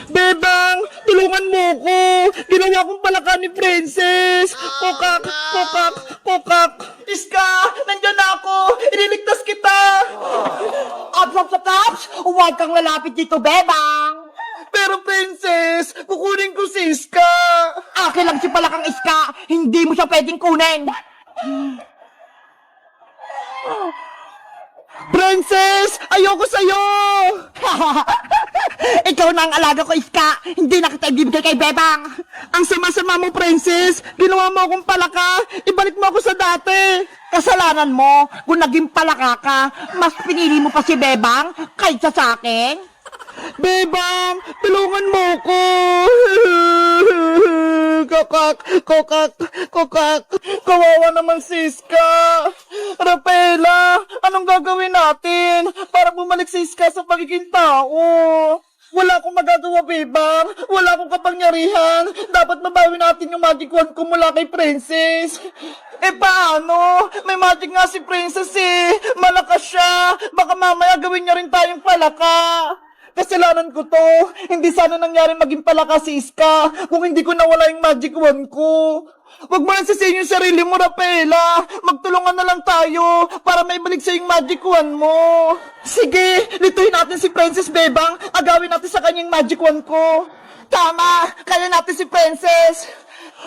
Bebang, tulungan mo ko. Ginawa kong palaka ni Princess. Kokak, kokak, kokak. Iska, nandyan ako. Iniligtas kita. Ops! Huwag kang lalapit dito, Bebang! Pero Princess, kukunin ko si Iska. Akin lang si Palakang Iska, hindi mo siya pwedeng kunin! Princess, ayoko sa'yo. Ikaw na ang alaga ko, Iska, hindi na kita ibibigay kay Bebang! Ang sama-sama mo, Princess. Ginawa mo akong palaka. Ibalik mo ako sa dati. Kasalanan mo, kung naging palaka ka, mas pinili mo pa si Bebang kaysa sa akin? Bebang, tulungan mo ko. Kokak, kokak, kokak. Kawawa naman si Iska. Rafaela, anong gagawin natin para bumalik si Iska sa pagiging tao? Wala akong magagawa, Bebang. Wala akong kapangyarihan. Dapat mabawi natin yung magic wand ko mula kay Princess. Paano? May magic nga si Princess eh. Malakas siya. Baka mamaya gawin niya rin tayong palaka. Kasalanan ko to. Hindi sana nangyari maging palaka si Iska kung hindi ko nawala yung magic wand ko. Huwag mo nang sisihin yung sarili mo, Rafaela. Magtulungan na lang tayo para maibalik sa yung magic wand mo. Sige, lituhin natin si Princess, Bebang. Agawin natin sa kanyang magic wand ko. Tama, kaya natin si Princess.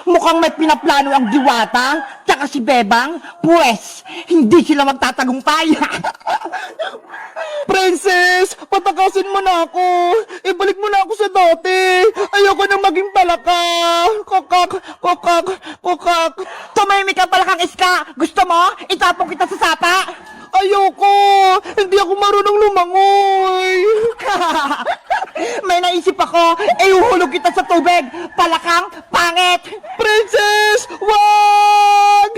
Mukhang may pinaplano ang Diwata, tsaka si Bebang, pues, hindi sila magtatagumpay. Princess, patakasin mo na ako. Ibalik mo na ako sa dati. Ayoko na maging palaka. Kokak, kokak, kokak. Tumahimik ka Palakang Iska, gusto mo? Itapong kita sa sapa? Ayoko. Hindi ako marunong lumangoy. May naisip ako, iuhulog kita sa tubig. Palakang pangit. Princess, wag!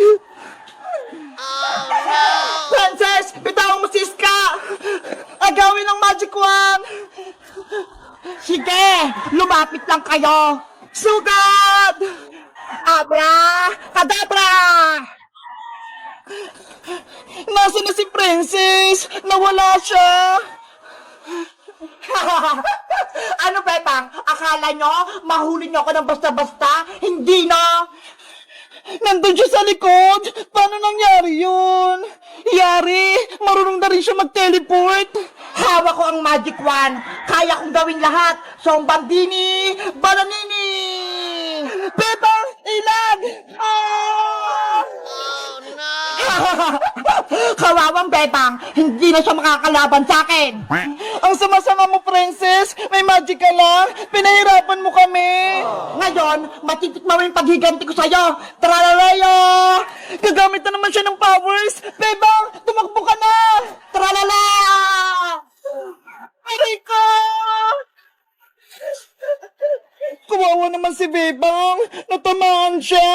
Princess, bitawan mo si Iska. Agawin ang magic wand. Sige, lumapit lang kayo. Sugat! Abra, kadabra. Nasaan na si Princess? Nawala siya. Ano, Bebang? Akala nyo, mahuli nyo ako ng basta-basta? Hindi na! Nandun siya sa likod. Paano nangyari yun? Yari, marunong na rin siya mag-teleport. Hawak ko ang magic wand. Kaya kong gawin lahat. Sombandini, Balanini! Bebang, ilag! Ah! Kawawang Bebang, hindi na siya makakalaban sa akin. Ang sama-sama mo, Princess. May magic ka lang. Pinahirapan mo kami. Ngayon, matitikman mo yung paghiganti ko sa'yo. Tralalayo! Gagamit na naman siya ng powers. Bebang, tumakbo ka na. Tralala! Aray ko! Kawawa naman si Bebang. Natamaan siya.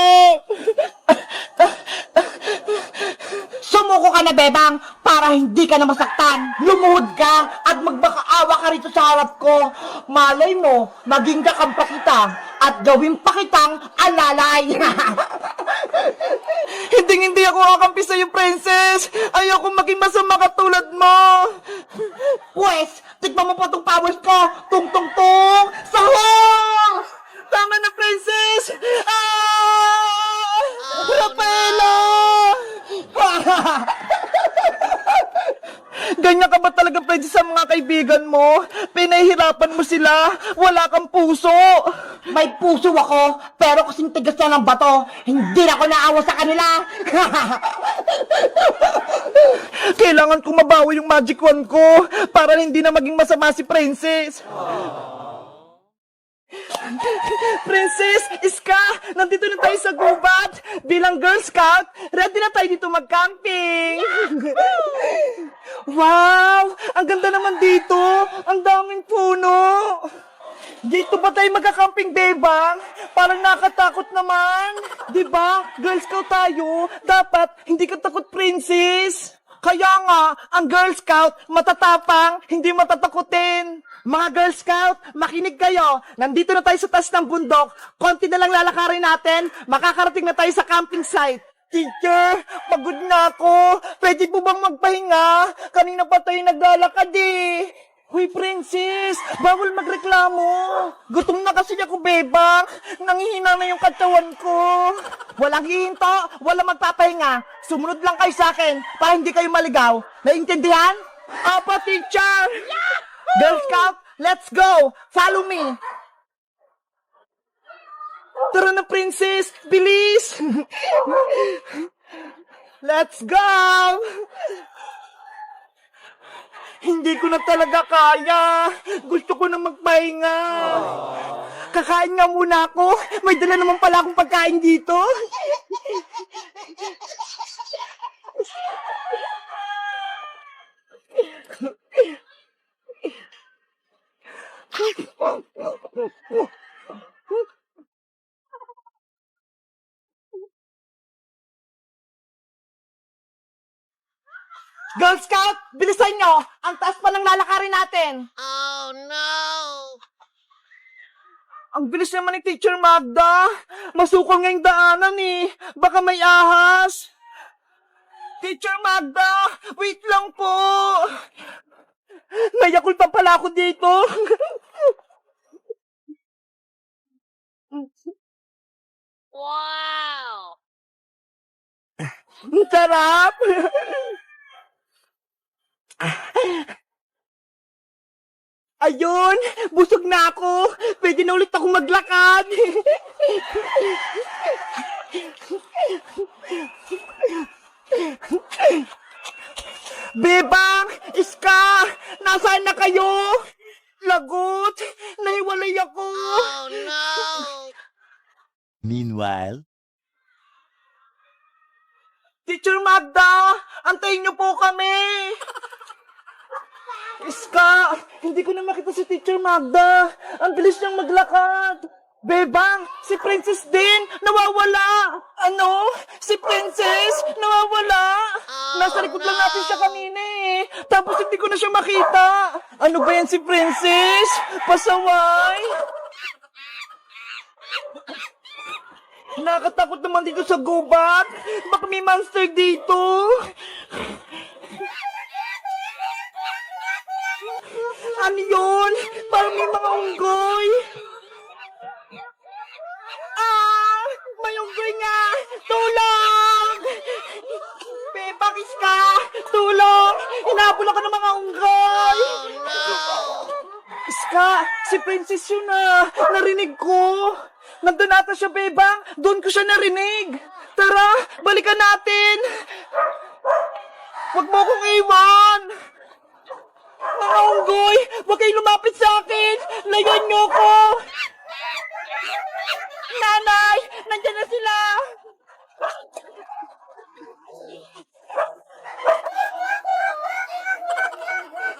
Sumuko ka na, Bebang, para hindi ka na masaktan. Lumuhod ka at magbakaawa ka rito sa harap ko. Malay mo, maging kakampa kita at gawin pa kitang alalay. Hindi ako kakampi sa'yo, Princess. Ayoko maging masama katulad mo. Pwes, tikman mo po itong powers ko. Tung-tung-tung! Sahur! Tama na, Princess. Ah! Rafaela! Ganyan ka ba talaga, Princess, sa mga kaibigan mo? Pinahihirapan mo sila. Wala kang puso. May puso ako, pero kasing tigas na ng bato, hindi na ako naawa sa kanila. Kailangan kong mabawi yung magic wand ko para hindi na maging masama si Princess. Princess, Iska, nandito na tayo sa gubat. Bilang Girl Scout, ready na tayo dito mag-camping. Wow, ang ganda naman dito. Ang daming puno. Dito ba tayo magka-camping, Bebang? Parang nakatakot naman. Diba, Girl Scout tayo. Dapat, hindi ka takot, Princess. Kaya nga, ang Girl Scout, matatapang, hindi matatakutin. Mga Girl Scout, makinig kayo. Nandito na tayo sa taas ng bundok. Konti na lang lalakarin natin. Makakarating na tayo sa camping site. Teacher, pagod na ako. Pwede po bang magpahinga? Kanina pa tayo naglalakad eh. Hoy, Princess! Bawal magreklamo! Gutom na kasi ako, bebang! Nangihina na yung katawan ko! Walang hihinto, walang magpapahinga. Sumunod lang kayo sa akin para hindi kayo maligaw. Naintindihan? Apa, teacher! Girl Scout, let's go! Follow me! Tara na, Princess! Bilis! Let's go! Hindi ko na talaga kaya. Gusto ko na magpahinga. Kakain nga muna ako. May dala naman pala akong pagkain dito. Girl Scout, bilisan nyo! Ang taas pa ng lalakarin natin! Ang bilis naman ni Teacher Magda. Masukol nga yung daanan eh. Baka may ahas. Teacher Magda, wait lang po. Nayakul pa pala ako dito. Wow! Ang sarap. Ayun, busog na ako. Pwede na ulit ako maglakad. Bebang! Iska! Nasaan na kayo? Lagot! Nahiwalay ako! Oh no! Meanwhile, Teacher Magda! Antayin niyo po kami! Iska! Hindi ko na makita si Teacher Magda! Ang bilis niyang maglakad! Bebang! Si Princess din! Nawawala! Ano? Si Princess! Nawawala! Nasa likod lang natin siya kanina eh! Tapos hindi ko na siya makita! Ano ba yan si Princess? Pasaway! Nakakatakot naman dito sa gubat! Baka may monster dito! Ano yun? Parang may mga unggoy! Ah! May unggoy nga! Tulong! Bebakis ka! Tulong! Hinabol ako ng mga unggoy! Iska! Si Princess yun ah! Narinig ko! Nandun ata siya, Bebang! Doon ko siya narinig! Tara! Balikan natin! Huwag mo akong iwan! Mga unggoy! Huwag kayong lumapit sa akin! Layuan niyo ko! Nanay! Nandiyan na sila!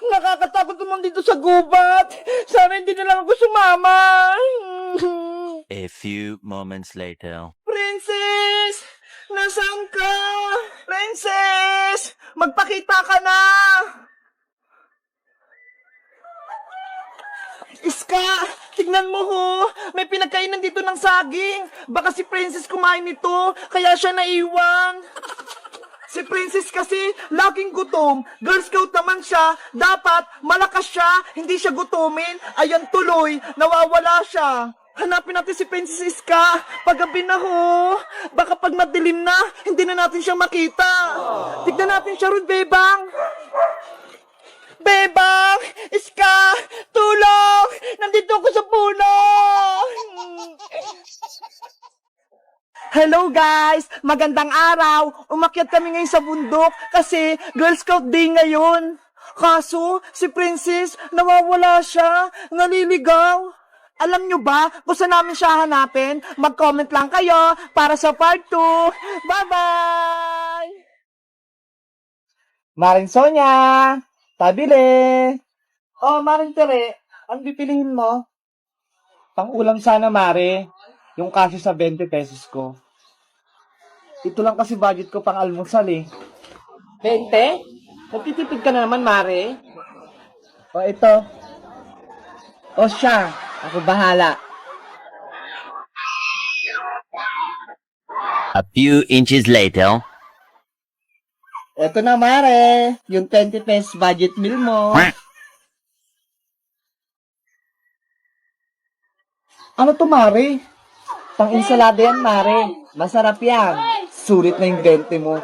Nakakatakot naman dito sa gubat! Sana hindi na lang ako sumama! a few moments later. Princess! Nasaan ka? Princess! Magpakita ka na! Iska! Tignan mo ho! May pinagkainan dito ng saging! Baka si Princess kumain nito, kaya siya naiwan! Si Princess kasi laging gutom. Girl Scout naman siya. Dapat malakas siya, hindi siya gutumin. Ayan tuloy, nawawala siya. Hanapin natin si Princess Iska. Paggabi na ho. Baka pag madilim na, hindi na natin siya makita. Tignan natin siya ron, Bebang. Bebang! Iska! Tulong! Nandito ako sa puno! Hello guys! Magandang araw! Umakyat kami ngayon sa bundok kasi Girl Scout Day ngayon. Kaso, si Princess, nawawala siya, naliligaw. Alam nyo ba kung saan namin siya hanapin? Mag-comment lang kayo para sa part 2. Bye-bye! Maring Sonia! Tabile! Oh, Maring Tere, ang pipiliin mo? Pang-ulam sana, Mare. Yung kasi sa 20 pesos ko. Ito lang kasi budget ko pang almusal eh. 20? Nagtitipid ka na naman, Mare. O, ito. O, siya. Ako bahala. A few inches later. Ito na, Mare. Yung 20 pesos budget meal mo. Ano to, Mare? Pang insalada yan, Mare. Masarap yan. Sulit na yung 20 mo.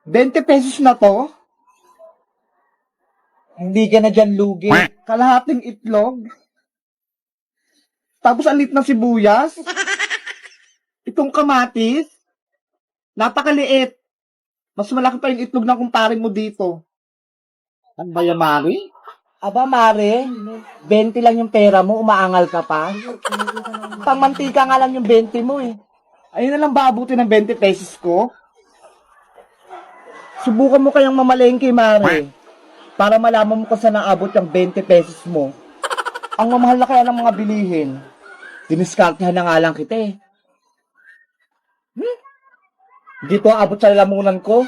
20 pesos na to? Hindi ka na dyan lugi. Kalahating itlog? Tapos ang lit ng sibuyas? Itong kamatis? Napakaliit. Mas malaki pa yung itlog ng kumpare mo dito. Ano ba yan, Mari? Aba, Mare, 20 lang yung pera mo, umaangal ka pa. Pangmantika nga lang yung 20 mo eh. Ayun na lang ba abutin ng 20 pesos ko? Subukan mo kayang mamalengke, Mare. Para malaman mo kung saan naabot yung 20 pesos mo. Ang mamahal na kaya ng mga bilihin. Diniskartehan na nga lang kita eh. Dito abot sa lalamunan ko.